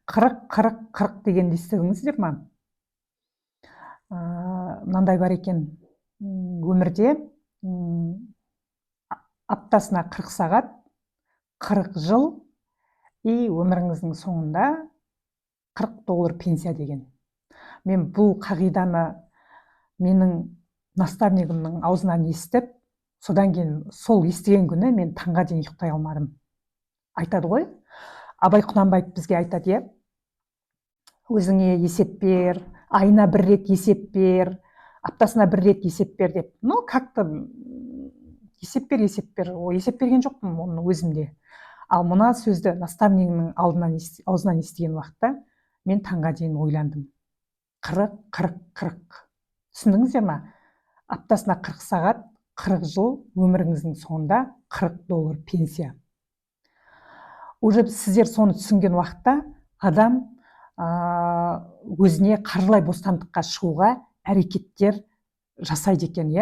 40 дегенді естідіңіздер ма? Мынандай бар екен, өмірде аптасына 40 сағат, 40 жыл и өміріңіздің соңында $40 пенсия деген. Мен бұл қағиданы менің наставнигімнің аузынан естіп, содан кейін сол естіген күні мен таңға дейін ұйықтай алмадым. Айтады ғой, Абай Құнанбаев бізге айтады, өзіңе есеп бер, айына 1 рет есеп бер, аптасына 1 рет есеп бер деп. Как-то есеп бер, есеп берген жоқпын оның өзімде. Ал мына сөзді наставнигімнің аузынан естіген уақытта мен таңға дейін ойландым. 40. Түсіндіңіздер ма? Аптасына 40 сағат, 40 жыл, өміріңіздің соңында $40 пенсия. Уже сіздер соны түсінген уақытта адам өзіне қаржылай бостандыққа шығуға әрекеттер жасайды екен,